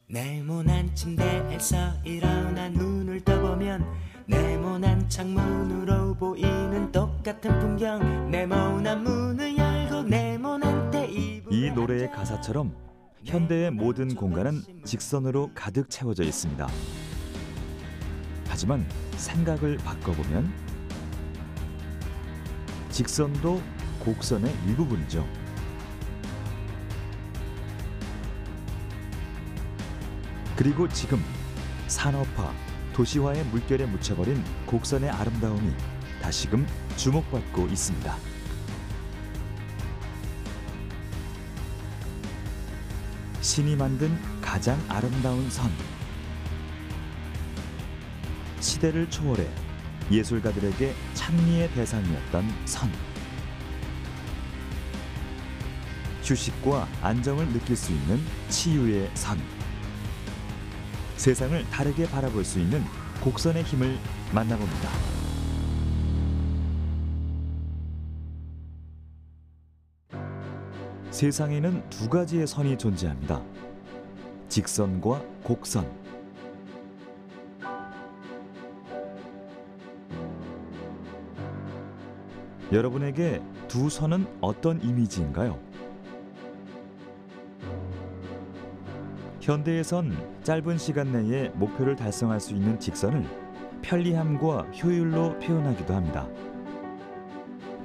네모난 침대에서 일어나 눈을 떠보면 네모난 창문으로 보이는 똑같은 풍경. 네모난 문을 열고 네모난 테이블. 이 노래의 가사처럼 현대의 모든 공간은 직선으로 가득 채워져 있습니다. 하지만 생각을 바꿔보면 직선도 곡선의 일부분이죠. 그리고 지금 산업화, 도시화의 물결에 묻혀버린 곡선의 아름다움이 다시금 주목받고 있습니다. 신이 만든 가장 아름다운 선. 시대를 초월해 예술가들에게 찬미의 대상이었던 선. 휴식과 안정을 느낄 수 있는 치유의 선. 세상을 다르게 바라볼 수 있는 곡선의 힘을 만나봅니다. 세상에는 두 가지의 선이 존재합니다. 직선과 곡선. 여러분에게 두 선은 어떤 이미지인가요? 현대에선 짧은 시간 내에 목표를 달성할 수 있는 직선을 편리함과 효율로 표현하기도 합니다.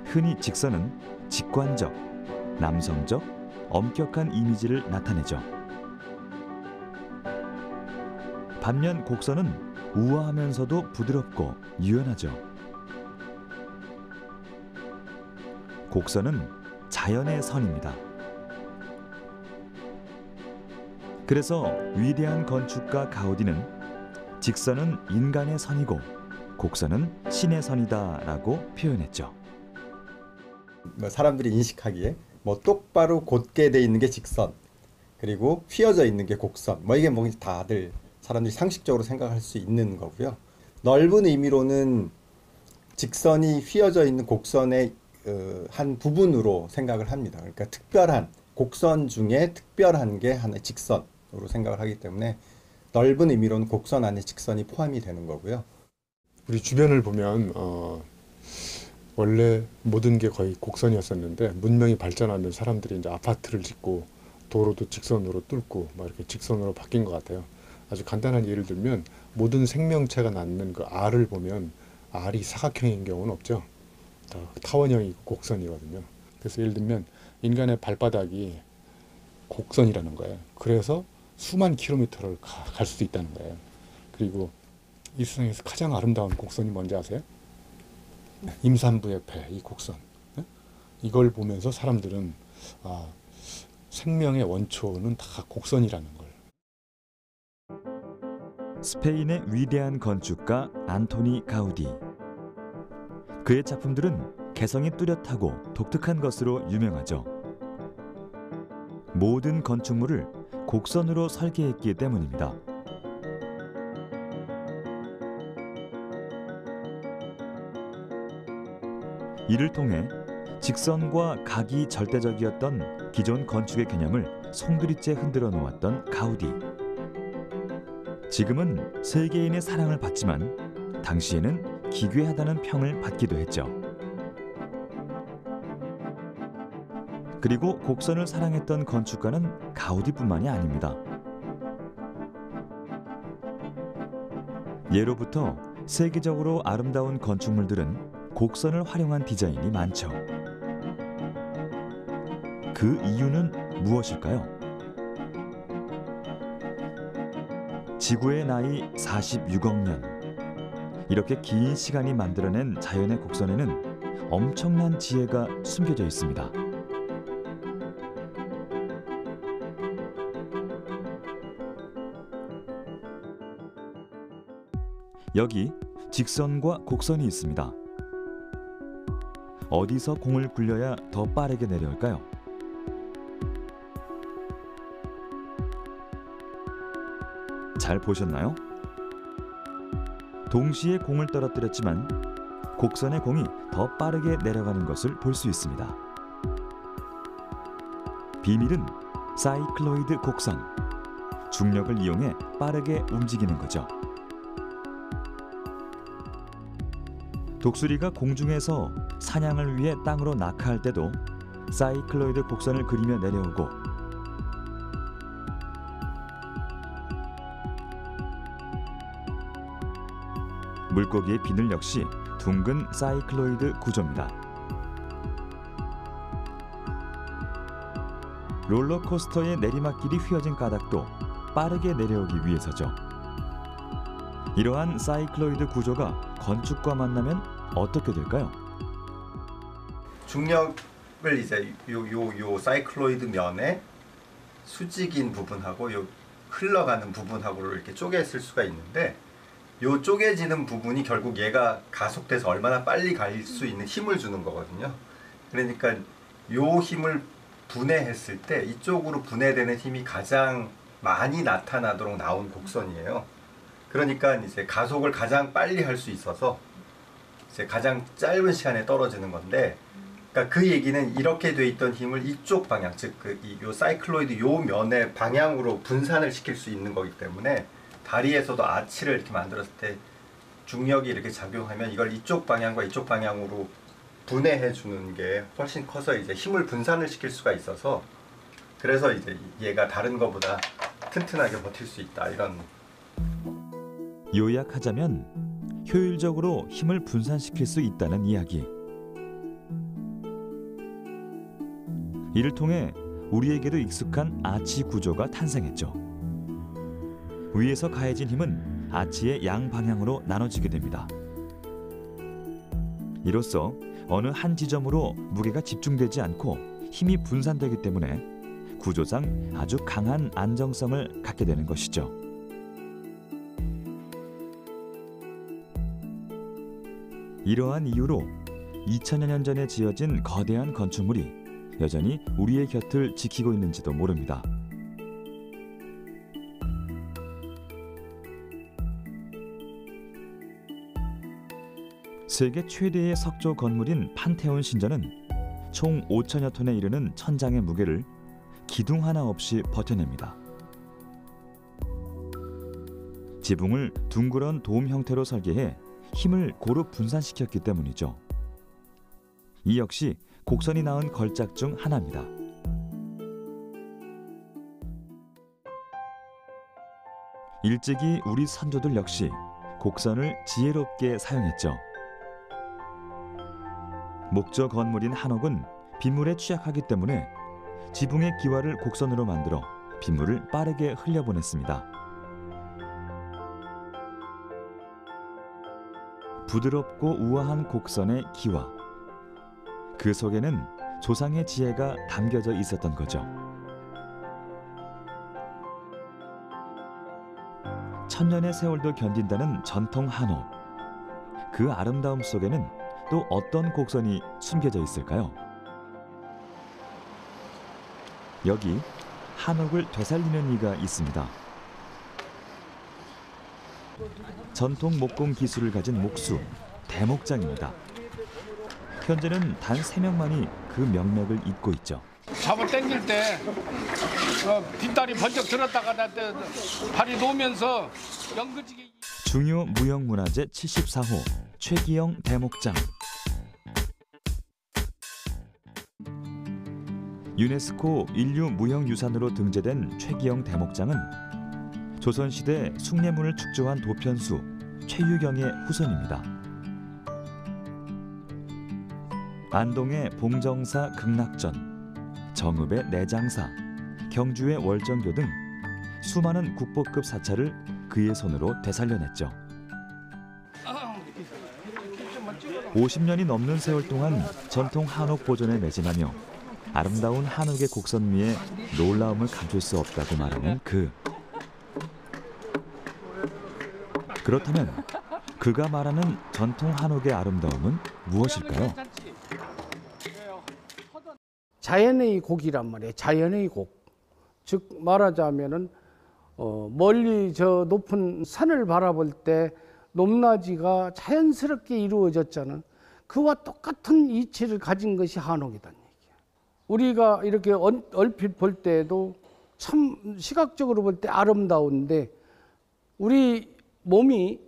흔히 직선은 직관적, 남성적, 엄격한 이미지를 나타내죠. 반면 곡선은 우아하면서도 부드럽고 유연하죠. 곡선은 자연의 선입니다. 그래서 위대한 건축가 가우디는 직선은 인간의 선이고 곡선은 신의 선이다라고 표현했죠. 사람들이 인식하기에 똑바로 곧게 돼 있는 게 직선, 그리고 휘어져 있는 게 곡선. 이게 다들 사람들이 상식적으로 생각할 수 있는 거고요. 넓은 의미로는 직선이 휘어져 있는 곡선의 한 부분으로 생각을 합니다. 그러니까 특별한 곡선 중에 특별한 게 하나의 직선으로 생각을 하기 때문에 넓은 의미로는 곡선 안에 직선이 포함이 되는 거고요. 우리 주변을 보면 원래 모든 게 거의 곡선이었었는데 문명이 발전하면 사람들이 이제 아파트를 짓고 도로도 직선으로 뚫고 이렇게 직선으로 바뀐 것 같아요. 아주 간단한 예를 들면 모든 생명체가 낳는 그 알을 보면 알이 사각형인 경우는 없죠. 다 타원형이고 곡선이거든요. 그래서 예를 들면 인간의 발바닥이 곡선이라는 거예요. 그래서 수만 킬로미터를 갈 수도 있다는 거예요. 그리고 이 세상에서 가장 아름다운 곡선이 뭔지 아세요? 임산부의 배, 이 곡선. 이걸 보면서 사람들은 생명의 원초는 다 곡선이라는 걸. 스페인의 위대한 건축가 안토니 가우디. 그의 작품들은 개성이 뚜렷하고 독특한 것으로 유명하죠. 모든 건축물을 곡선으로 설계했기 때문입니다. 이를 통해 직선과 각이 절대적이었던 기존 건축의 개념을 송두리째 흔들어 놓았던 가우디. 지금은 세계인의 사랑을 받지만 당시에는 기괴하다는 평을 받기도 했죠. 그리고 곡선을 사랑했던 건축가는 가우디뿐만이 아닙니다. 예로부터 세계적으로 아름다운 건축물들은 곡선을 활용한 디자인이 많죠. 그 이유는 무엇일까요? 지구의 나이 46억 년. 이렇게 긴 시간이 만들어낸 자연의 곡선에는 엄청난 지혜가 숨겨져 있습니다. 여기 직선과 곡선이 있습니다. 어디서 공을 굴려야 더 빠르게 내려올까요? 잘 보셨나요? 동시에 공을 떨어뜨렸지만 곡선의 공이 더 빠르게 내려가는 것을 볼 수 있습니다. 비밀은 사이클로이드 곡선, 중력을 이용해 빠르게 움직이는 거죠. 독수리가 공중에서 사냥을 위해 땅으로 낙하할 때도 사이클로이드 곡선을 그리며 내려오고, 물고기의 비늘 역시 둥근 사이클로이드 구조입니다. 롤러코스터의 내리막길이 휘어진 까닭도 빠르게 내려오기 위해서죠. 이러한 사이클로이드 구조가 건축과 만나면 어떻게 될까요? 중력을 이제 요 사이클로이드 면에 수직인 부분하고 요 흘러가는 부분하고를 이렇게 쪼개쓸 수가 있는데, 요 쪼개지는 부분이 결국 얘가 가속돼서 얼마나 빨리 갈 수 있는 힘을 주는 거거든요. 그러니까 요 힘을 분해했을 때 이쪽으로 분해되는 힘이 가장 많이 나타나도록 나온 곡선이에요. 그러니까 이제 가속을 가장 빨리 할 수 있어서 이제 가장 짧은 시간에 떨어지는 건데, 그러니까 그 얘기는 이렇게 돼 있던 힘을 이쪽 방향, 즉 요 사이클로이드 요 면의 방향으로 분산을 시킬 수 있는 거기 때문에, 다리에서도 아치를 이렇게 만들었을 때 중력이 이렇게 작용하면 이걸 이쪽 방향과 이쪽 방향으로 분해해 주는 게 훨씬 커서 이제 힘을 분산을 시킬 수가 있어서, 그래서 이제 얘가 다른 거보다 튼튼하게 버틸 수 있다, 이런. 요약하자면 효율적으로 힘을 분산시킬 수 있다는 이야기. 이를 통해 우리에게도 익숙한 아치 구조가 탄생했죠. 위에서 가해진 힘은 아치의 양방향으로 나눠지게 됩니다. 이로써 어느 한 지점으로 무게가 집중되지 않고 힘이 분산되기 때문에 구조상 아주 강한 안정성을 갖게 되는 것이죠. 이러한 이유로 2000여 년 전에 지어진 거대한 건축물이 여전히 우리의 곁을 지키고 있는지도 모릅니다. 세계 최대의 석조 건물인 판테온 신전은 총 5천여 톤에 이르는 천장의 무게를 기둥 하나 없이 버텨냅니다. 지붕을 둥그런 돔 형태로 설계해 힘을 고루 분산시켰기 때문이죠. 이 역시 곡선이 낳은 걸작 중 하나입니다. 일찍이 우리 선조들 역시 곡선을 지혜롭게 사용했죠. 목조 건물인 한옥은 빗물에 취약하기 때문에 지붕의 기와를 곡선으로 만들어 빗물을 빠르게 흘려보냈습니다. 부드럽고 우아한 곡선의 기와, 그 속에는 조상의 지혜가 담겨져 있었던 거죠. 천년의 세월도 견딘다는 전통 한옥. 그 아름다움 속에는 또 어떤 곡선이 숨겨져 있을까요? 여기 한옥을 되살리는 이가 있습니다. 전통 목공 기술을 가진 목수, 대목장입니다. 현재는 단 3명만이 그 명맥을 잇고 있죠. 잡아 당길 때 뒷다리 번쩍 들었다가 발이 놓으면서 연그지게. 중요 무형문화재 74호 최기영 대목장. 유네스코 인류무형유산으로 등재된 최기영 대목장은 조선시대 숭례문을 축조한 도편수 최유경의 후손입니다. 안동의 봉정사 극락전, 정읍의 내장사, 경주의 월정교 등 수많은 국보급 사찰을 그의 손으로 되살려냈죠. 50년이 넘는 세월 동안 전통 한옥 보존에 매진하며 아름다운 한옥의 곡선 위에 놀라움을 감출 수 없다고 말하는 그. 그렇다면 그가 말하는 전통 한옥의 아름다움은 무엇일까요? 자연의 곡이란 말이에요. 자연의 곡. 즉 말하자면은 멀리 저 높은 산을 바라볼 때 높낮이가 자연스럽게 이루어졌잖아. 그와 똑같은 이치를 가진 것이 한옥이란 얘기야. 우리가 이렇게 얼핏 볼 때에도 참 시각적으로 볼 때 아름다운데 우리 몸이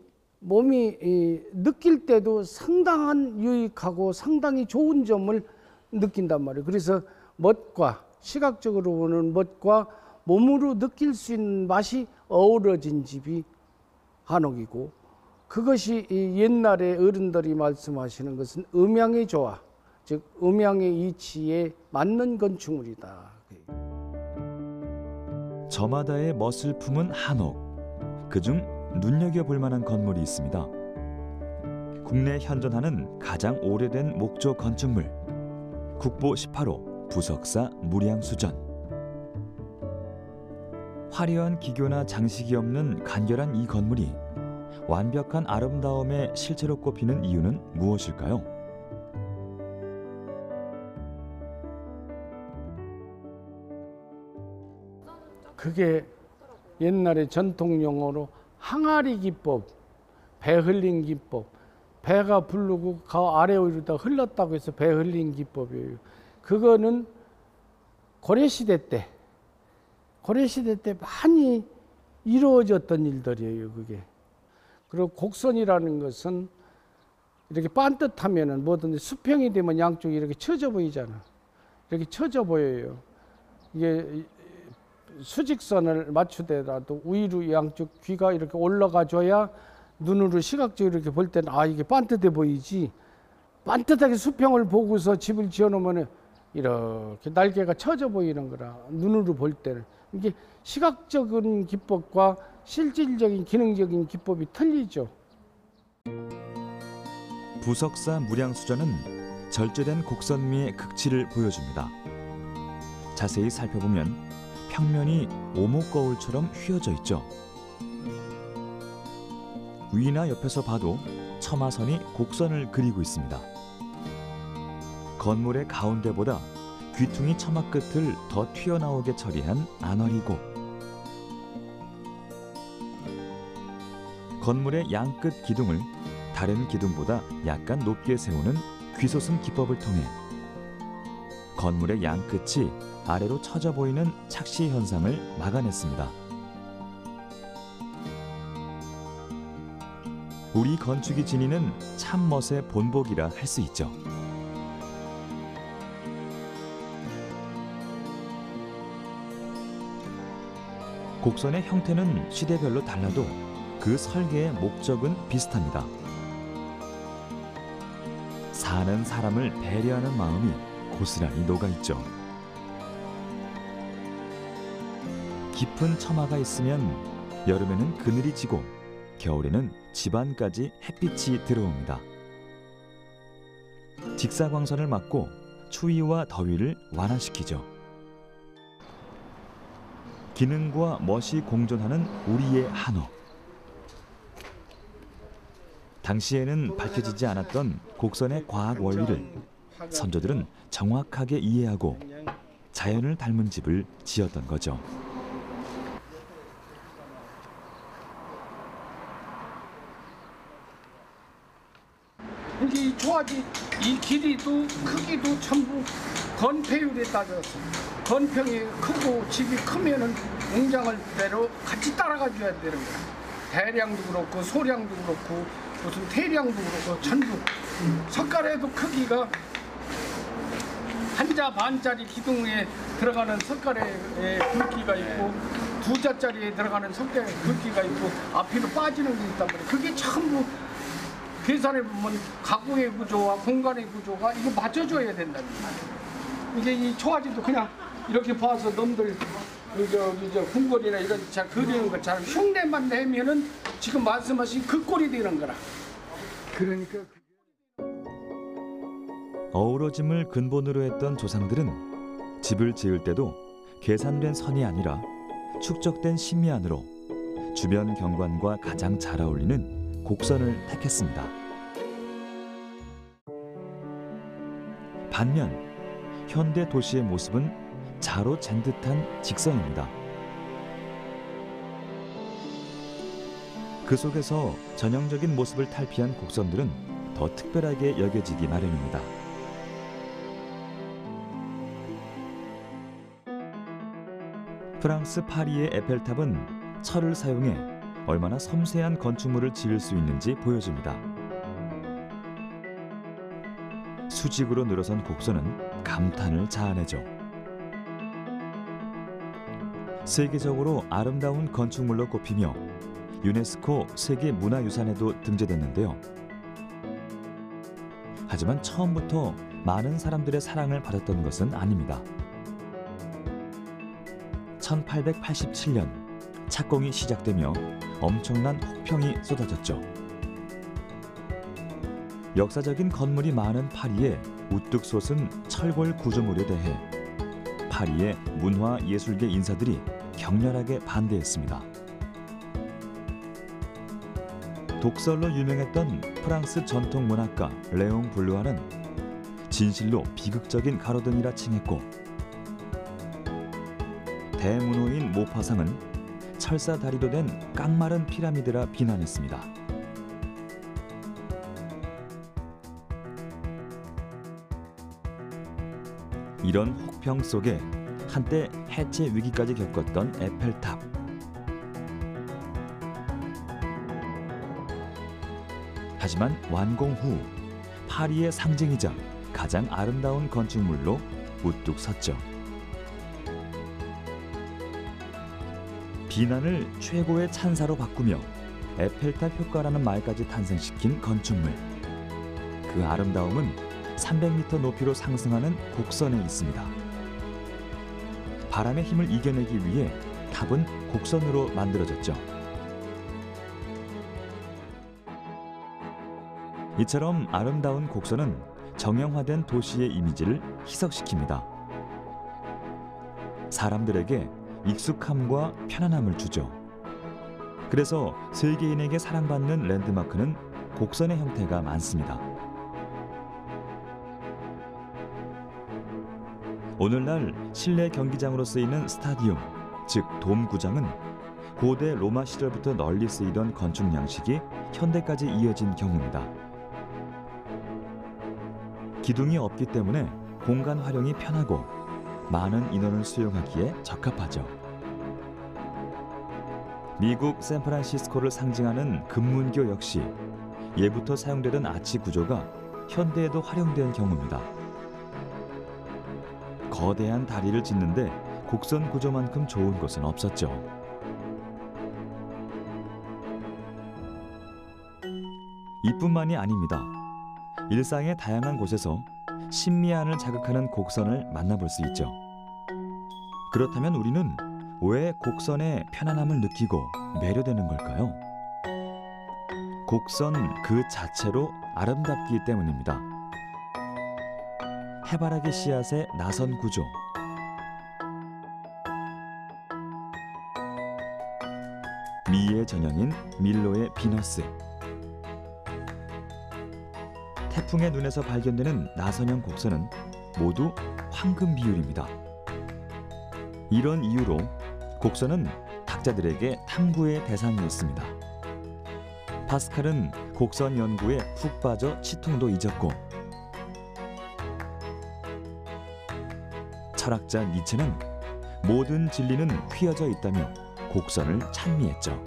느낄 때도 상당한 유익하고 상당히 좋은 점을 느낀단 말이에요. 그래서 멋과 시각적으로 보는 멋과 몸으로 느낄 수 있는 맛이 어우러진 집이 한옥이고, 그것이 옛날에 어른들이 말씀하시는 것은 음양의 조화, 즉 음양의 이치에 맞는 건축물이다. 저마다의 멋을 품은 한옥. 그중 눈여겨볼 만한 건물이 있습니다. 국내 현존하는 가장 오래된 목조 건축물, 국보 18호 부석사 무량수전. 화려한 기교나 장식이 없는 간결한 이 건물이 완벽한 아름다움에 실제로 꼽히는 이유는 무엇일까요? 그게 옛날에 전통 용어로 항아리 기법, 배 흘린 기법, 배가 부르고 그 아래로 흘렀다고 해서 배 흘린 기법이에요. 그거는 고려시대 때 많이 이루어졌던 일들이에요, 그게. 그리고 곡선이라는 것은 이렇게 반듯하면은 뭐든지 수평이 되면 양쪽이 이렇게 처져 보이잖아. 이렇게 처져 보여요. 이게 수직선을 맞추더라도 위로 양쪽 귀가 이렇게 올라가 줘야 눈으로 시각적으로 이렇게 볼 때는 아, 이게 반듯해 보이지. 반듯하게 수평을 보고서 집을 지어 놓으면 이렇게 날개가 처져 보이는 거라, 눈으로 볼 때는. 이게 시각적인 기법과 실질적인 기능적인 기법이 틀리죠. 부석사 무량수전은 절제된 곡선미의 극치를 보여줍니다. 자세히 살펴보면 평면이 오목거울처럼 휘어져 있죠. 위나 옆에서 봐도 처마선이 곡선을 그리고 있습니다. 건물의 가운데보다 귀퉁이 처마 끝을 더 튀어나오게 처리한 안월이고, 건물의 양끝 기둥을 다른 기둥보다 약간 높게 세우는 귀솟은 기법을 통해 건물의 양끝이 아래로 처져 보이는 착시 현상을 막아냈습니다. 우리 건축이 지니는 참멋의 본보기라 할 수 있죠. 곡선의 형태는 시대별로 달라도 그 설계의 목적은 비슷합니다. 사는 사람을 배려하는 마음이 고스란히 녹아있죠. 깊은 처마가 있으면 여름에는 그늘이 지고 겨울에는 집안까지 햇빛이 들어옵니다. 직사광선을 막고 추위와 더위를 완화시키죠. 기능과 멋이 공존하는 우리의 한옥. 당시에는 밝혀지지 않았던 곡선의 과학 원리를 선조들은 정확하게 이해하고 자연을 닮은 집을 지었던 거죠. 이 조화지, 이 길이도 크기도 전부 건폐율에 따져서, 건평이 크고 집이 크면은 웅장을 대로 같이 따라가 줘야 되는 거야. 대량도 그렇고 소량도 그렇고 무슨 태량도 그렇고 전부 석가래도 크기가 한자 반짜리 기둥에 들어가는 석가래의 굵기가 있고 두 자짜리에 들어가는 석가래 굵기가 있고 앞뒤로 빠지는 게 있단 말이야. 그게 전부 계산해 보면 가구의 구조와 공간의 구조가 이거 맞춰줘야 된다는 거야. 이게 이 초화지도 그냥 이렇게 봐서 놈들 저 궁궐이나 이런 자 그리는 것처럼 흉내만 내면은 지금 말씀하신 그 꼴이 되는 거라. 그러니까 어우러짐을 근본으로 했던 조상들은 집을 지을 때도 계산된 선이 아니라 축적된 심미안으로 주변 경관과 가장 잘 어울리는 곡선을 택했습니다. 반면 현대 도시의 모습은 자로 잰 듯한 직선입니다. 그 속에서 전형적인 모습을 탈피한 곡선들은 더 특별하게 여겨지기 마련입니다. 프랑스 파리의 에펠탑은 철을 사용해 얼마나 섬세한 건축물을 지을 수 있는지 보여줍니다. 수직으로 늘어선 곡선은 감탄을 자아내죠. 세계적으로 아름다운 건축물로 꼽히며 유네스코 세계문화유산에도 등재됐는데요. 하지만 처음부터 많은 사람들의 사랑을 받았던 것은 아닙니다. 1887년 착공이 시작되며 엄청난 혹평이 쏟아졌죠. 역사적인 건물이 많은 파리에 우뚝 솟은 철골 구조물에 대해 파리의 문화예술계 인사들이 격렬하게 반대했습니다. 독설로 유명했던 프랑스 전통문학가 레옹 블루아는 진실로 비극적인 가로등이라 칭했고, 대문호인 모파상은 철사 다리로 된 깡마른 피라미드라 비난했습니다. 이런 혹평 속에 한때 해체 위기까지 겪었던 에펠탑. 하지만 완공 후 파리의 상징이자 가장 아름다운 건축물로 우뚝 섰죠. 비난을 최고의 찬사로 바꾸며 에펠탑 효과라는 말까지 탄생시킨 건축물. 그 아름다움은 300m 높이로 상승하는 곡선에 있습니다. 바람의 힘을 이겨내기 위해 탑은 곡선으로 만들어졌죠. 이처럼 아름다운 곡선은 정형화된 도시의 이미지를 희석시킵니다. 사람들에게 익숙함과 편안함을 주죠. 그래서 세계인에게 사랑받는 랜드마크는 곡선의 형태가 많습니다. 오늘날 실내 경기장으로 쓰이는 스타디움, 즉 돔구장은 고대 로마 시절부터 널리 쓰이던 건축 양식이 현대까지 이어진 경우입니다. 기둥이 없기 때문에 공간 활용이 편하고 많은 인원을 수용하기에 적합하죠. 미국 샌프란시스코를 상징하는 금문교 역시 예부터 사용되던 아치 구조가 현대에도 활용된 경우입니다. 거대한 다리를 짓는데 곡선 구조만큼 좋은 것은 없었죠. 이뿐만이 아닙니다. 일상의 다양한 곳에서 심미안을 자극하는 곡선을 만나볼 수 있죠. 그렇다면 우리는 왜 곡선의 편안함을 느끼고 매료되는 걸까요? 곡선 그 자체로 아름답기 때문입니다. 해바라기 씨앗의 나선 구조, 미의 전형인 밀로의 비너스, 태풍의 눈에서 발견되는 나선형 곡선은 모두 황금 비율입니다. 이런 이유로 곡선은 학자들에게 탐구의 대상이었습니다. 파스칼은 곡선 연구에 푹 빠져 치통도 잊었고, 철학자 니체는 모든 진리는 휘어져 있다며 곡선을 찬미했죠.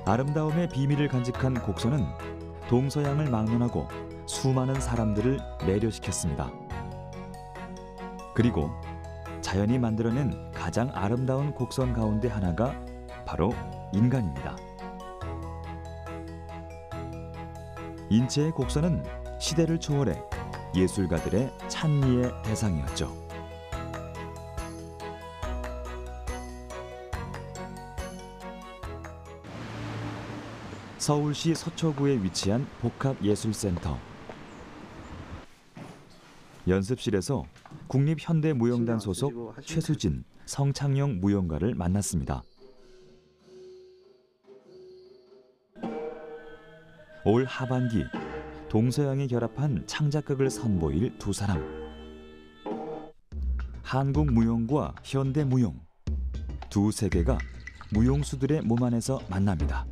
아름다움의 비밀을 간직한 곡선은 동서양을 막론하고 수많은 사람들을 매료시켰습니다. 그리고 자연이 만들어낸 가장 아름다운 곡선 가운데 하나가 바로 인간입니다. 인체의 곡선은 시대를 초월해 예술가들의 찬미의 대상이었죠. 서울시 서초구에 위치한 복합예술센터. 연습실에서 국립현대무용단 소속 최수진, 성창영 무용가를 만났습니다. 올 하반기 동서양이 결합한 창작극을 선보일 두 사람. 한국 무용과 현대 무용, 두 세계가 무용수들의 몸 안에서 만납니다.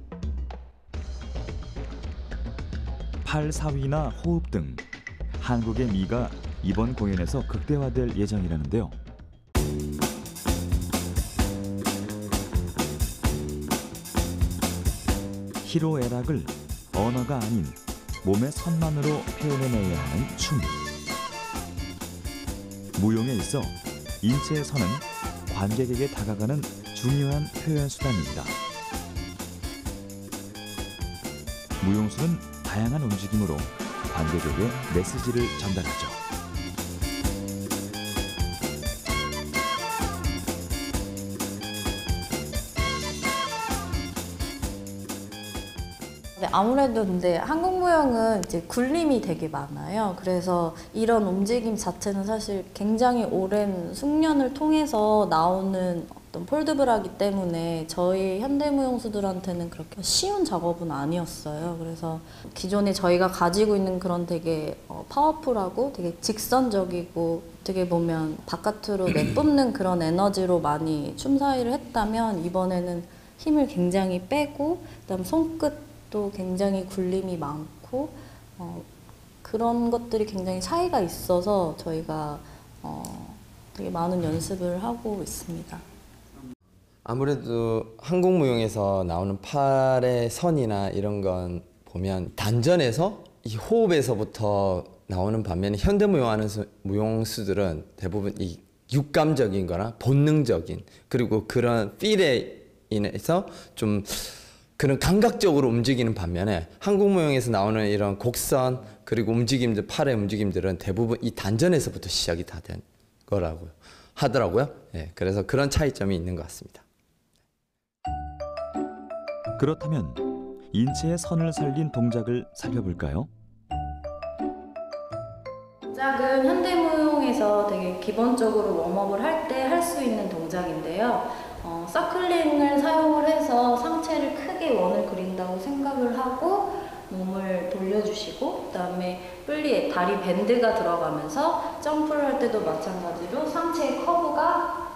팔 사위나 호흡 등 한국의 미가 이번 공연에서 극대화될 예정이라는데요. 희로애락을 언어가 아닌 몸의 선만으로 표현해내야 하는 춤. 무용에 있어 인체의 선은 관객에게 다가가는 중요한 표현 수단입니다. 무용술은 다양한 움직임으로 관객에게 메시지를 전달하죠. 아무래도 근데 한국 무용은 이제 굴림이 되게 많아요. 그래서 이런 움직임 자체는 사실 굉장히 오랜 숙련을 통해서 나오는 어떤 폴드브라기 때문에 저희 현대무용수들한테는 그렇게 쉬운 작업은 아니었어요. 그래서 기존에 저희가 가지고 있는 그런 되게 파워풀하고 되게 직선적이고 어떻게 보면 바깥으로 내뿜는 그런 에너지로 많이 춤사위를 했다면 이번에는 힘을 굉장히 빼고 그다음 손끝도 굉장히 굴림이 많고 그런 것들이 굉장히 차이가 있어서 저희가 되게 많은 연습을 하고 있습니다. 아무래도 한국 무용에서 나오는 팔의 선이나 이런 건 보면 단전에서 이 호흡에서부터 나오는 반면에 현대 무용하는 무용수들은 대부분 이 육감적인 거나 본능적인 그리고 그런 필에 인해서 좀 그런 감각적으로 움직이는 반면에 한국 무용에서 나오는 이런 곡선 그리고 움직임들, 팔의 움직임들은 대부분 이 단전에서부터 시작이 다 된 거라고 하더라고요. 네, 그래서 그런 차이점이 있는 것 같습니다. 그렇다면 인체의 선을 살린 동작을 살펴볼까요? 동작은 현대무용에서 되게 기본적으로 웜업을 할 때 할 수 있는 동작인데요. 서클링을 사용을 해서 상체를 크게 원을 그린다고 생각을 하고 몸을 돌려주시고 그다음에 풀리에 다리 밴드가 들어가면서 점프를 할 때도 마찬가지로 상체의 커브가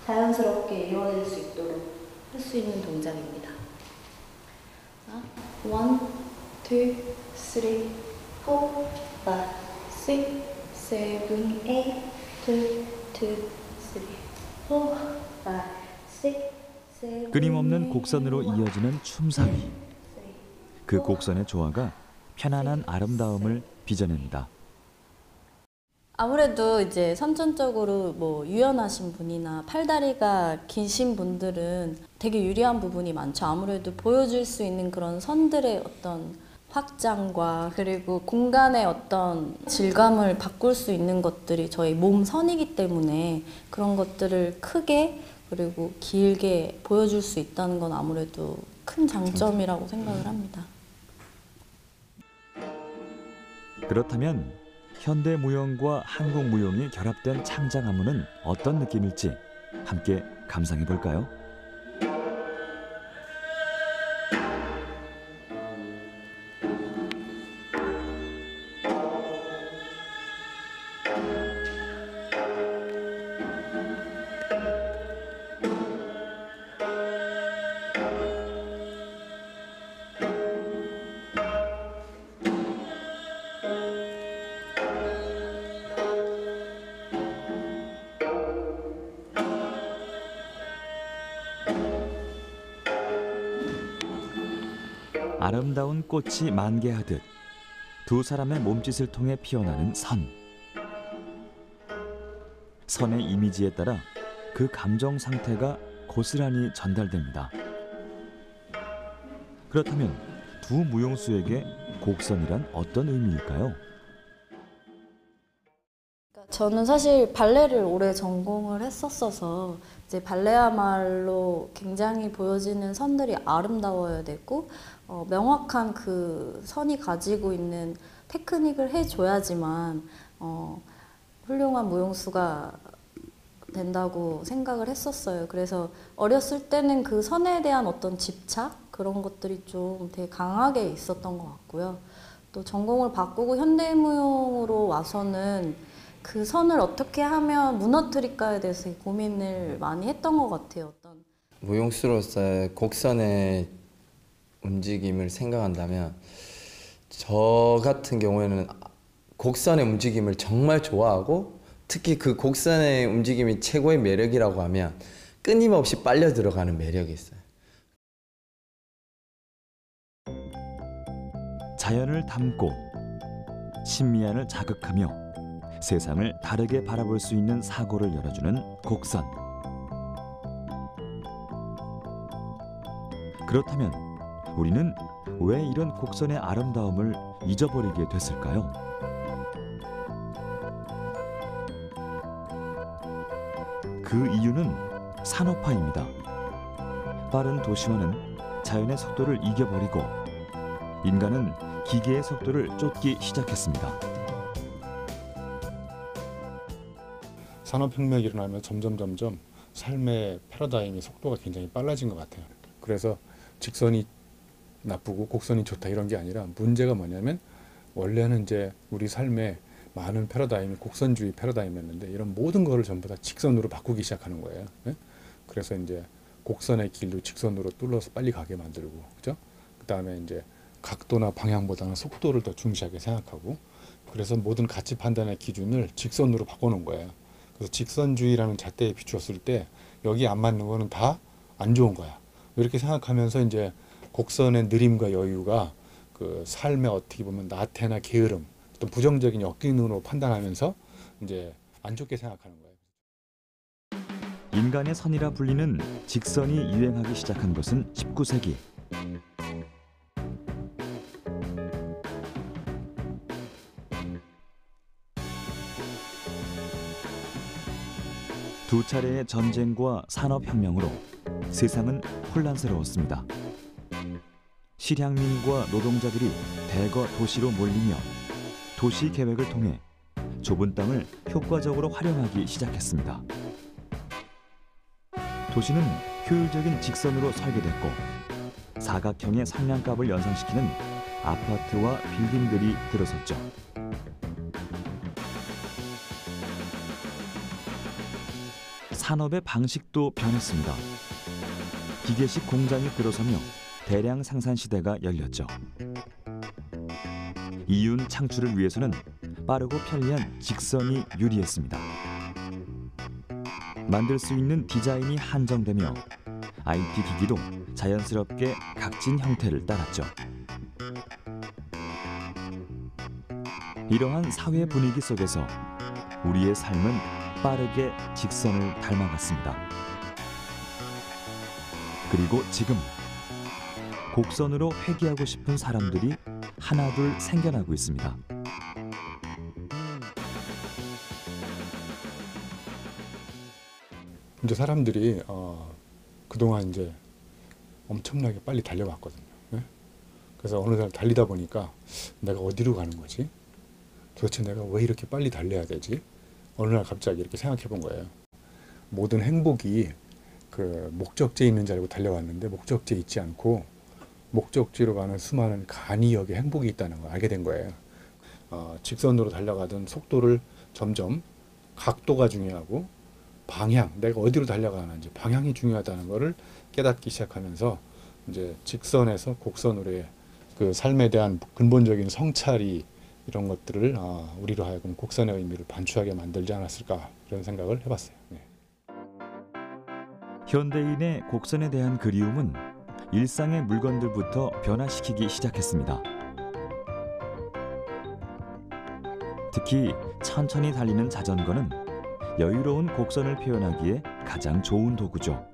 자연스럽게 이루어질 수 있도록 할 수 있는 동작입니다. 1, 2, 3, 4, 5, 6, 7, 8, 2, 3, 4, 5, 6, 7, 끊임없는 곡선으로 이어지는 춤사위. 그 곡선의 조화가 편안한 아름다움을 빚어냅니다. 아무래도 이제 선천적으로 뭐 유연하신 분이나 팔다리가 기신 분들은 되게 유리한 부분이 많죠. 아무래도 보여줄 수 있는 그런 선들의 어떤 확장과 그리고 공간의 어떤 질감을 바꿀 수 있는 것들이 저희 몸 선이기 때문에 그런 것들을 크게 그리고 길게 보여줄 수 있다는 건 아무래도 큰 장점이라고 생각을 합니다. 그렇다면 현대 무용과 한국 무용이 결합된 창작 안무는 어떤 느낌일지 함께 감상해 볼까요? 아름다운 꽃이 만개하듯 두 사람의 몸짓을 통해 피어나는 선. 선의 이미지에 따라 그 감정 상태가 고스란히 전달됩니다. 그렇다면 두 무용수에게 곡선이란 어떤 의미일까요? 저는 사실 발레를 오래 전공을 했었어서 이제 발레야말로 굉장히 보여지는 선들이 아름다워야 되고 명확한 그 선이 가지고 있는 테크닉을 해줘야지만 훌륭한 무용수가 된다고 생각을 했었어요. 그래서 어렸을 때는 그 선에 대한 어떤 집착 그런 것들이 좀 되게 강하게 있었던 것 같고요. 또 전공을 바꾸고 현대무용으로 와서는 그 선을 어떻게 하면 무너뜨릴까에 대해서 고민을 많이 했던 것 같아요. 어떤 무용수로서의 곡선의 움직임을 생각한다면 저 같은 경우에는 곡선의 움직임을 정말 좋아하고 특히 그 곡선의 움직임이 최고의 매력이라고 하면 끊임없이 빨려 들어가는 매력이 있어요. 자연을 담고 신미안을 자극하며 세상을 다르게 바라볼 수 있는 사고를 열어주는 곡선. 그렇다면 우리는 왜 이런 곡선의 아름다움을 잊어버리게 됐을까요? 그 이유는 산업화입니다. 빠른 도시화는 자연의 속도를 이겨버리고 인간은 기계의 속도를 쫓기 시작했습니다. 산업혁명이 일어나면 점점 삶의 패러다임의 속도가 굉장히 빨라진 것 같아요. 그래서 직선이 나쁘고 곡선이 좋다 이런 게 아니라 문제가 뭐냐면 원래는 이제 우리 삶의 많은 패러다임이 곡선주의 패러다임이었는데 이런 모든 거를 전부 다 직선으로 바꾸기 시작하는 거예요. 네? 그래서 이제 곡선의 길도 직선으로 뚫어서 빨리 가게 만들고, 그죠? 그 다음에 이제 각도나 방향보다는 속도를 더 중시하게 생각하고, 그래서 모든 가치 판단의 기준을 직선으로 바꿔놓은 거예요. 그래서 직선주의라는 잣대에 비추었을 때 여기 안 맞는 거는 다 안 좋은 거야. 이렇게 생각하면서 이제 곡선의 느림과 여유가 그 삶의 어떻게 보면 나태나 게으름, 또 부정적인 역기능으로 판단하면서 이제 안 좋게 생각하는 거예요. 인간의 선이라 불리는 직선이 유행하기 시작한 것은 19세기. 두 차례의 전쟁과 산업혁명으로 세상은 혼란스러웠습니다. 실향민과 노동자들이 대거 도시로 몰리며 도시 계획을 통해 좁은 땅을 효과적으로 활용하기 시작했습니다. 도시는 효율적인 직선으로 설계됐고 사각형의 성량값을 연상시키는 아파트와 빌딩들이 들어섰죠. 산업의 방식도 변했습니다. 기계식 공장이 들어서며 대량 생산 시대가 열렸죠. 이윤 창출을 위해서는 빠르고 편리한 직선이 유리했습니다. 만들 수 있는 디자인이 한정되며 IT 기기도 자연스럽게 각진 형태를 따랐죠. 이러한 사회 분위기 속에서 우리의 삶은 빠르게 직선을 닮아갔습니다. 그리고 지금 곡선으로 회귀하고 싶은 사람들이 하나둘 생겨나고 있습니다. 이제 사람들이 그동안 이제 엄청나게 빨리 달려왔거든요. 네? 그래서 어느 날 달리다 보니까 내가 어디로 가는 거지? 도대체 내가 왜 이렇게 빨리 달려야 되지? 어느 날 갑자기 이렇게 생각해 본 거예요. 모든 행복이 그 목적지에 있는 줄 알고 달려왔는데 목적지에 있지 않고 목적지로 가는 수많은 간이역의 행복이 있다는 걸 알게 된 거예요. 직선으로 달려가던 속도를 점점 각도가 중요하고 방향, 내가 어디로 달려가는지 방향이 중요하다는 것을 깨닫기 시작하면서 이제 직선에서 곡선으로의 그 삶에 대한 근본적인 성찰이 이런 것들을 우리로 하여금 곡선의 의미를 반추하게 만들지 않았을까 이런 생각을 해봤어요. 네. 현대인의 곡선에 대한 그리움은 일상의 물건들부터 변화시키기 시작했습니다. 특히 천천히 달리는 자전거는 여유로운 곡선을 표현하기에 가장 좋은 도구죠.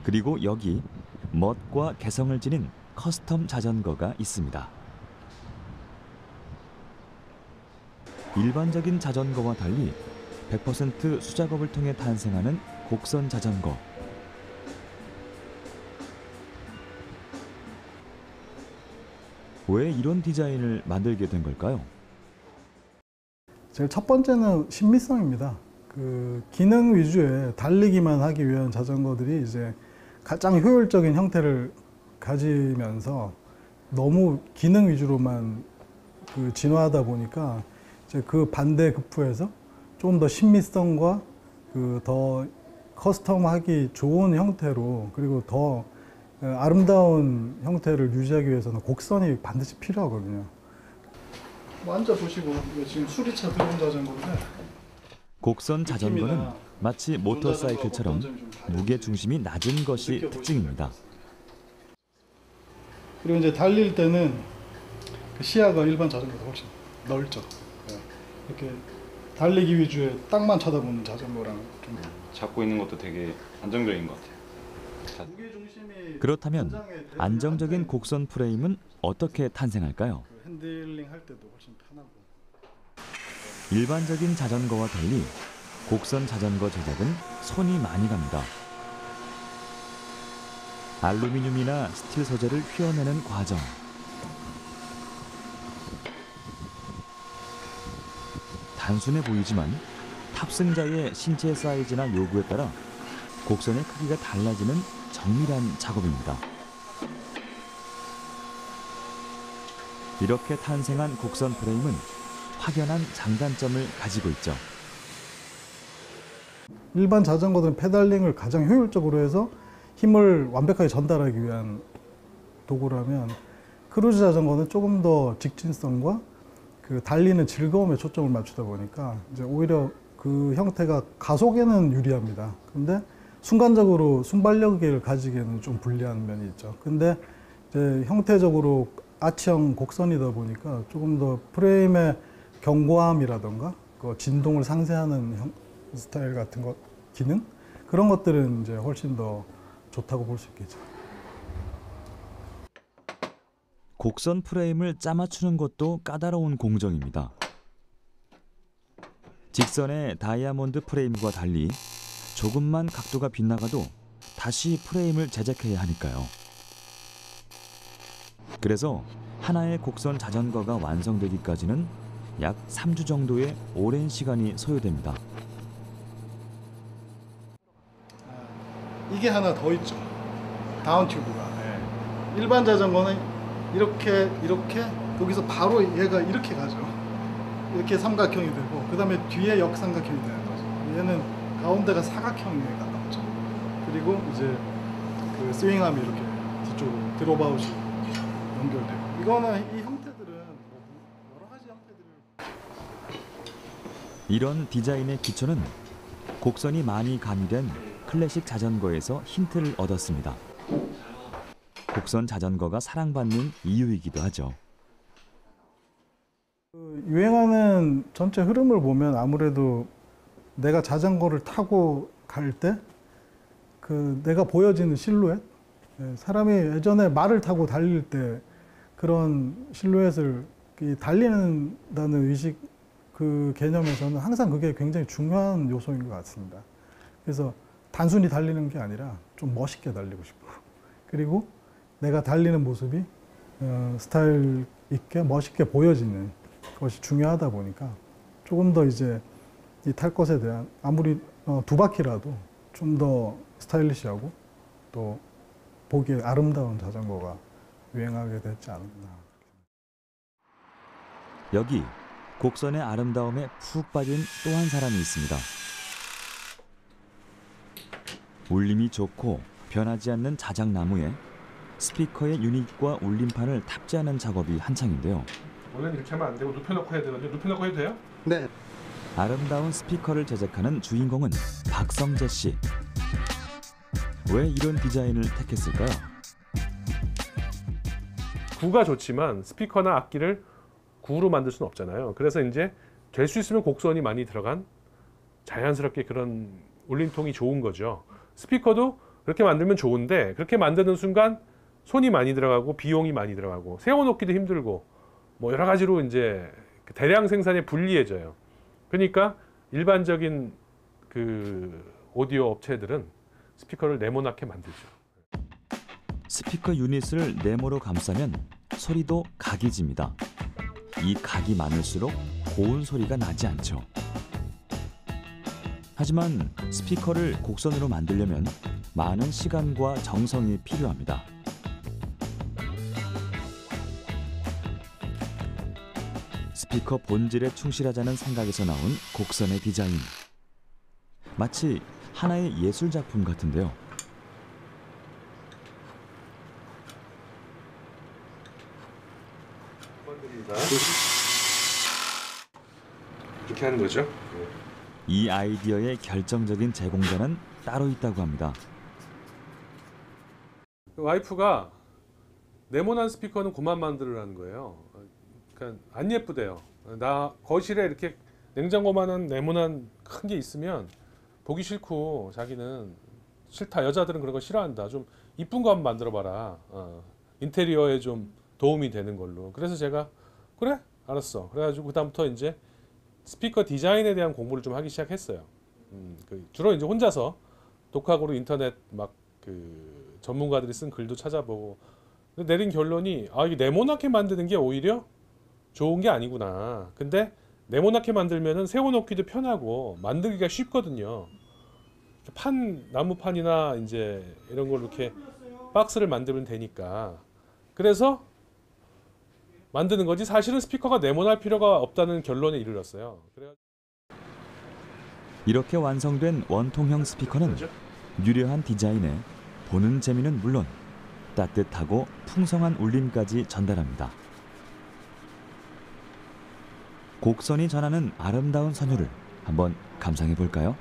그리고 여기 멋과 개성을 지닌 커스텀 자전거가 있습니다. 일반적인 자전거와 달리 100% 수작업을 통해 탄생하는 곡선 자전거. 왜 이런 디자인을 만들게 된 걸까요? 제일 첫 번째는 신미성입니다. 그 기능 위주의 달리기만 하기 위한 자전거들이 이제 가장 효율적인 형태를 가지면서 너무 기능 위주로만 그 진화하다 보니까 이제 그 반대 급부에서 좀 더 신미성과 그 더 커스텀하기 좋은 형태로 그리고 더 아름다운 형태를 유지하기 위해서는 곡선이 반드시 필요하거든요. 앉아 보시고 이거 지금 수리차 들어온 자전거인데 곡선 자전거는 마치 모터사이클처럼 무게 중심이 낮은 것이 특징입니다. 그리고 이제 달릴 때는 그 시야가 일반 자전거보다 훨씬 넓죠. 이렇게 달리기 위주의 땅만 쳐다보는 자전거랑 좀 잡고 있는 것도 되게 안정적인 것 같아요. 그렇다면 안정적인 곡선 프레임은 어떻게 탄생할까요? 핸들링 할 때도 훨씬 편하고. 일반적인 자전거와 달리 곡선 자전거 제작은 손이 많이 갑니다. 알루미늄이나 스틸 소재를 휘어내는 과정, 단순해 보이지만 탑승자의 신체 사이즈나 요구에 따라 곡선의 크기가 달라지는 정밀한 작업입니다. 이렇게 탄생한 곡선 프레임은 확연한 장단점을 가지고 있죠. 일반 자전거들은 페달링을 가장 효율적으로 해서 힘을 완벽하게 전달하기 위한 도구라면 크루즈 자전거는 조금 더 직진성과 그 달리는 즐거움에 초점을 맞추다 보니까 이제 오히려 그 형태가 가속에는 유리합니다. 근데 순간적으로 순발력을 가지기에는 좀 불리한 면이 있죠. 근데 이제 형태적으로 아치형 곡선이다 보니까 조금 더 프레임의 견고함이라던가 그 진동을 상쇄하는 스타일 같은 것, 기능? 그런 것들은 이제 훨씬 더 좋다고 볼 수 있겠죠. 곡선 프레임을 짜맞추는 것도 까다로운 공정입니다. 직선의 다이아몬드 프레임과 달리 조금만 각도가 빗나가도 다시 프레임을 제작해야 하니까요. 그래서 하나의 곡선 자전거가 완성되기까지는 약 3주 정도의 오랜 시간이 소요됩니다. 이게 하나 더 있죠. 다운 튜브가. 일반 자전거는 이렇게 거기서 바로 얘가 이렇게 가죠. 이렇게 삼각형이 되고 그 다음에 뒤에 역삼각형이 되는 거죠. 얘는 가운데가 사각형에 가깝죠. 그리고 이제 그 스윙암이 이렇게 뒤쪽으로 드롭아웃이 연결되고 이거는 이 형태들은 여러 가지 형태들을 이런 디자인의 기초는 곡선이 많이 가미된 클래식 자전거에서 힌트를 얻었습니다. 곡선 자전거가 사랑받는 이유이기도 하죠. 유행하는 전체 흐름을 보면 아무래도 내가 자전거를 타고 갈 때 그 내가 보여지는 실루엣, 사람이 예전에 말을 타고 달릴 때 그런 실루엣을 달리는다는 의식 그 개념에서는 항상 그게 굉장히 중요한 요소인 것 같습니다. 그래서 단순히 달리는 게 아니라 좀 멋있게 달리고 싶고 그리고 내가 달리는 모습이 스타일 있게 멋있게 보여지는 것이 중요하다 보니까 조금 더 이제 이 탈 것에 대한 아무리 두 바퀴라도 좀 더 스타일리시하고 또 보기에 아름다운 자전거가 유행하게 됐지 않았나. 여기 곡선의 아름다움에 푹 빠진 또 한 사람이 있습니다. 울림이 좋고 변하지 않는 자작나무에 스피커의 유닛과 울림판을 탑재하는 작업이 한창인데요. 원래는 이렇게 하면 안 되고 눕혀놓고 해야 되는데 눕혀놓고 해도 돼요? 네. 아름다운 스피커를 제작하는 주인공은 박성재 씨. 왜 이런 디자인을 택했을까요? 구가 좋지만 스피커나 악기를 구로 만들 수는 없잖아요. 그래서 이제 될 수 있으면 곡선이 많이 들어간 자연스럽게 그런 울림통이 좋은 거죠. 스피커도 그렇게 만들면 좋은데 그렇게 만드는 순간 손이 많이 들어가고 비용이 많이 들어가고 세워놓기도 힘들고 뭐 여러 가지로 이제 대량 생산에 불리해져요. 그러니까 일반적인 그 오디오 업체들은 스피커를 네모나게 만들죠. 스피커 유닛을 네모로 감싸면 소리도 각이 집니다. 이 각이 많을수록 고운 소리가 나지 않죠. 하지만 스피커를 곡선으로 만들려면 많은 시간과 정성이 필요합니다. 스피커 본질에 충실하자는 생각에서 나온 곡선의 디자인. 마치 하나의 예술 작품 같은데요. 건드린다. 이렇게 하는 거죠. 이 아이디어의 결정적인 제공자는 따로 있다고 합니다. 와이프가 네모난 스피커는 그만 만들으라는 거예요. 그러니까 안 예쁘대요. 나 거실에 이렇게 냉장고만한 네모난 큰 게 있으면 보기 싫고 자기는 싫다. 여자들은 그런 거 싫어한다. 좀 이쁜 거 한번 만들어봐라. 인테리어에 좀 도움이 되는 걸로. 그래서 제가 그래? 알았어. 그래가지고 그다음부터 이제 스피커 디자인에 대한 공부를 좀 하기 시작했어요. 주로 이제 혼자서 독학으로 인터넷 막 그 전문가들이 쓴 글도 찾아보고 근데 내린 결론이 이게 네모나게 만드는 게 오히려 좋은 게 아니구나. 근데 네모나게 만들면은 세워놓기도 편하고 만들기가 쉽거든요. 나무판이나 이제 이런 걸로 이렇게 박스를 만들면 되니까. 그래서 만드는 거지 사실은 스피커가 네모날 필요가 없다는 결론에 이르렀어요. 이렇게 완성된 원통형 스피커는 유려한 디자인에 보는 재미는 물론 따뜻하고 풍성한 울림까지 전달합니다. 곡선이 전하는 아름다운 선율을 한번 감상해 볼까요?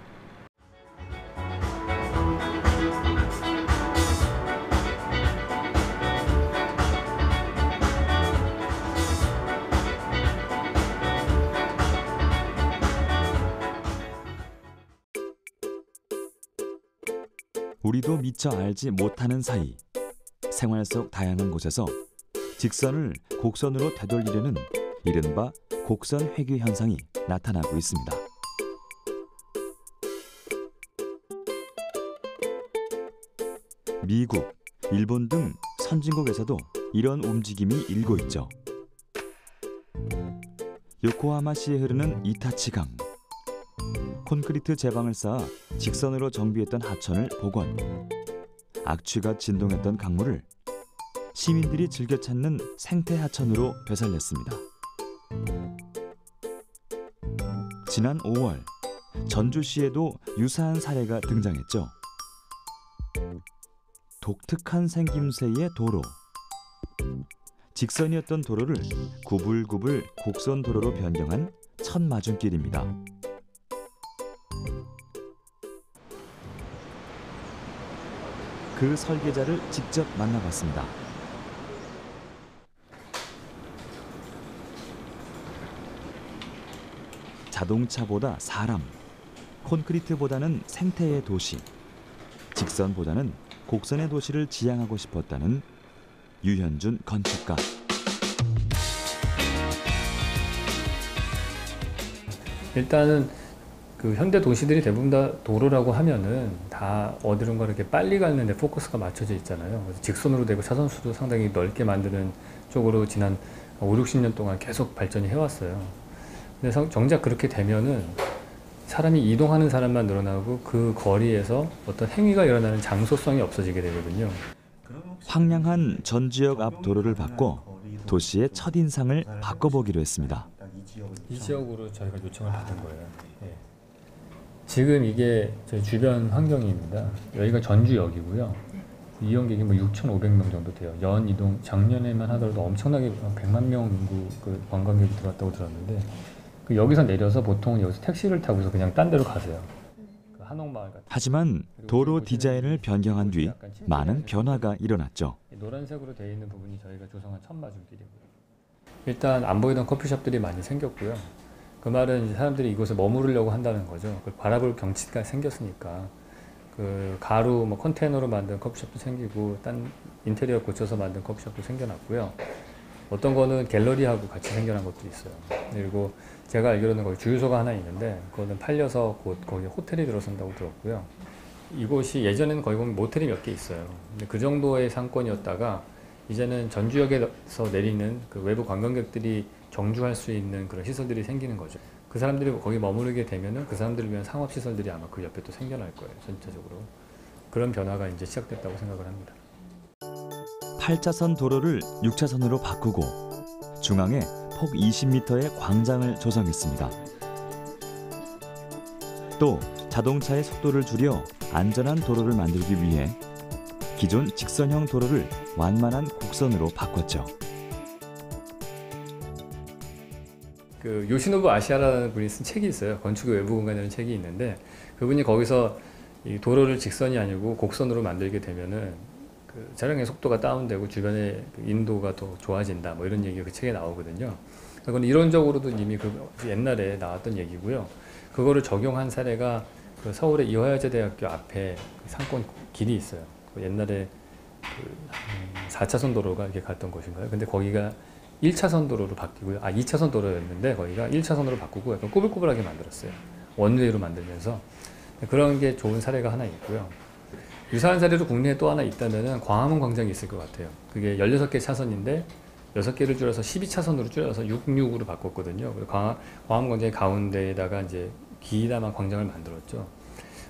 우리도 미처 알지 못하는 사이 생활 속 다양한 곳에서 직선을 곡선으로 되돌리려는 이른바 곡선 회귀 현상이 나타나고 있습니다. 미국, 일본 등 선진국에서도 이런 움직임이 일고 있죠. 요코하마시에 흐르는 이타치강. 콘크리트 제방을 쌓아 직선으로 정비했던 하천을 복원. 악취가 진동했던 강물을 시민들이 즐겨 찾는 생태 하천으로 되살렸습니다. 지난 5월 전주시에도 유사한 사례가 등장했죠. 독특한 생김새의 도로. 직선이었던 도로를 구불구불 곡선 도로로 변경한 첫 마중길입니다. 그 설계자를 직접 만나봤습니다. 자동차보다 사람, 콘크리트보다는 생태의 도시, 직선보다는 곡선의 도시를 지향하고 싶었다는 유현준 건축가. 일단은 그 현대 도시들이 대부분 다 도로라고 하면은 다 어디론가 이렇게 빨리 가는 데 포커스가 맞춰져 있잖아요. 그래서 직선으로 되고 차선수도 상당히 넓게 만드는 쪽으로 지난 5, 60년 동안 계속 발전이 해왔어요. 근데 정작 그렇게 되면은 사람이 이동하는 사람만 늘어나고 그 거리에서 어떤 행위가 일어나는 장소성이 없어지게 되거든요. 황량한 전 지역 앞 도로를 바꿔 도시의 첫인상을 바꿔보기로 했습니다. 이 지역으로 저희가 요청을 받은 거예요. 예. 지금 이게 저희 주변 환경입니다. 여기가 전주역이고요. 이용객이 뭐 6,500명 정도 돼요. 연 이동 작년에만 하더라도 엄청나게 100만 명 인구 그 관광객이 들어왔다고 들었는데 그 여기서 내려서 보통 여기서 택시를 타고서 그냥 딴 데로 가세요. 그 한옥마을 같은. 하지만 도로 디자인을 변경한 뒤 많은 변화가 일어났죠. 노란색으로 되어 있는 부분이 저희가 조성한 첫 마중길이고요. 일단 안 보이던 커피숍들이 많이 생겼고요. 그 말은 이제 사람들이 이곳에 머무르려고 한다는 거죠. 그걸 바라볼 경치가 생겼으니까 그 가루 뭐 컨테이너로 만든 커피숍도 생기고 딴 인테리어 고쳐서 만든 커피숍도 생겨났고요. 어떤 거는 갤러리하고 같이 생겨난 것도 있어요. 그리고 제가 알기로는 거기 주유소가 하나 있는데 그거는 팔려서 곧 거기 호텔이 들어선다고 들었고요. 이곳이 예전에는 거기 보면 모텔이 몇 개 있어요. 근데 그 정도의 상권이었다가 이제는 전주역에서 내리는 그 외부 관광객들이 정주할 수 있는 그런 시설들이 생기는 거죠. 그 사람들이 거기 머무르게 되면은 그 사람들을 위한 상업시설들이 아마 그 옆에 또 생겨날 거예요. 전체적으로. 그런 변화가 이제 시작됐다고 생각을 합니다. 8차선 도로를 6차선으로 바꾸고 중앙에 폭 20m의 광장을 조성했습니다. 또 자동차의 속도를 줄여 안전한 도로를 만들기 위해 기존 직선형 도로를 완만한 곡선으로 바꿨죠. 그 요시노부 아시아라는 분이 쓴 책이 있어요. 건축의 외부 공간이라는 책이 있는데 그분이 거기서 이 도로를 직선이 아니고 곡선으로 만들게 되면은 그 차량의 속도가 다운되고 주변의 인도가 더 좋아진다. 뭐 이런 얘기가 그 책에 나오거든요. 그건 이론적으로도 이미 그 옛날에 나왔던 얘기고요. 그거를 적용한 사례가 그 서울의 이화여자대학교 앞에 상권 길이 있어요. 그 옛날에 그 4차선 도로가 이렇게 갔던 곳인가요? 근데 거기가 1차선 도로로 바뀌고요. 2차선 도로였는데 거기가 1차선으로 바꾸고 약간 꼬불꼬불하게 만들었어요. 원웨이로 만들면서. 그런 게 좋은 사례가 하나 있고요. 유사한 사례로 국내에 또 하나 있다면은 광화문 광장이 있을 것 같아요. 그게 16개 차선인데 6개를 줄여서 12차선으로 줄여서 66으로 바꿨거든요. 광화문 광장의 가운데에다가 이제 기다만 광장을 만들었죠.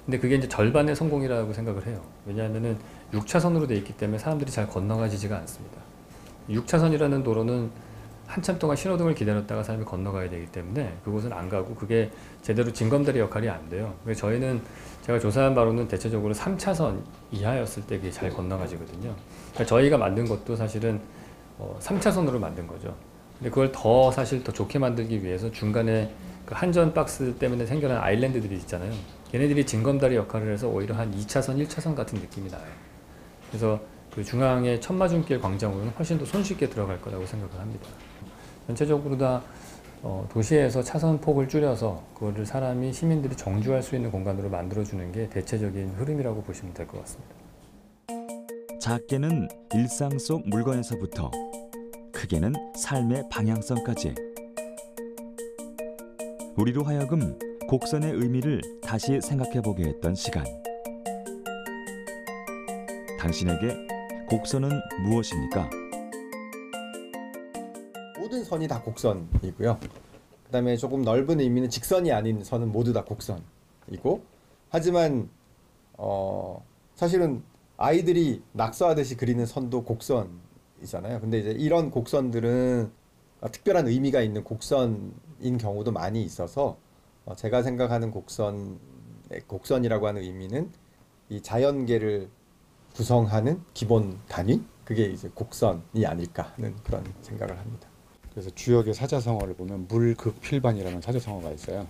근데 그게 이제 절반의 성공이라고 생각을 해요. 왜냐하면은 6차선으로 돼 있기 때문에 사람들이 잘 건너가지지가 않습니다. 6차선이라는 도로는 한참 동안 신호등을 기다렸다가 사람이 건너가야 되기 때문에 그곳은 안 가고 그게 제대로 징검다리 역할이 안 돼요. 그래서 저희는 제가 조사한 바로는 대체적으로 3차선 이하였을 때 그게 잘 건너가지거든요. 그러니까 저희가 만든 것도 사실은 3차선으로 만든 거죠. 근데 그걸 사실 더 좋게 만들기 위해서 중간에 그 한전 박스 때문에 생겨난 아일랜드들이 있잖아요. 걔네들이 징검다리 역할을 해서 오히려 한 2차선, 1차선 같은 느낌이 나요. 그래서 그 중앙의 천마중길 광장으로는 훨씬 더 손쉽게 들어갈 거라고 생각을 합니다. 전체적으로 다 도시에서 차선 폭을 줄여서 그거를 시민들이 정주할 수 있는 공간으로 만들어주는 게 대체적인 흐름이라고 보시면 될 것 같습니다. 작게는 일상 속 물건에서부터 크게는 삶의 방향성까지 우리로 하여금 곡선의 의미를 다시 생각해보게 했던 시간. 당신에게 곡선은 무엇입니까? 모든 선이 다 곡선이고요. 그다음에 조금 넓은 의미는 직선이 아닌 선은 모두 다 곡선이고, 하지만 사실은 아이들이 낙서하듯이 그리는 선도 곡선이잖아요. 근데 이제 이런 곡선들은 특별한 의미가 있는 곡선인 경우도 많이 있어서 제가 생각하는 곡선이라고 하는 의미는 이 자연계를 구성하는 기본 단위, 그게 이제 곡선이 아닐까 하는 그런 생각을 합니다. 그래서 주역의 사자성어를 보면 물극필반이라는 사자성어가 있어요.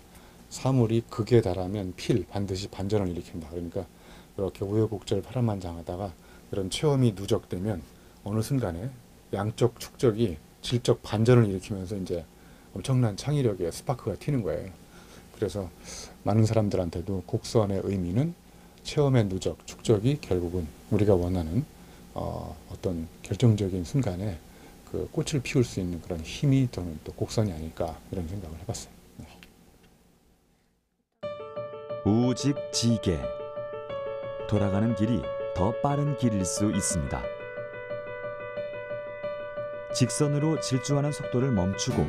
사물이 극에 달하면 반드시 반전을 일으킨다. 그러니까 이렇게 우여곡절 파란만장하다가 이런 체험이 누적되면 어느 순간에 양적 축적이 질적 반전을 일으키면서 이제 엄청난 창의력의 스파크가 튀는 거예요. 그래서 많은 사람들한테도 곡선의 의미는 체험의 누적, 축적이 결국은 우리가 원하는 어떤 결정적인 순간에 그 꽃을 피울 수 있는 그런 힘이 또는 또 곡선이 아닐까 이런 생각을 해봤어요. 네. 우직지게 돌아가는 길이 더 빠른 길일 수 있습니다. 직선으로 질주하는 속도를 멈추고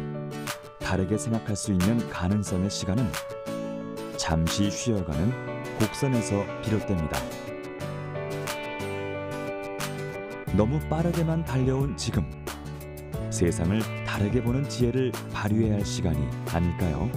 다르게 생각할 수 있는 가능성의 시간은 잠시 쉬어가는 곡선에서 비롯됩니다. 너무 빠르게만 달려온 지금, 세상을 다르게 보는 지혜를 발휘해야 할 시간이 아닐까요?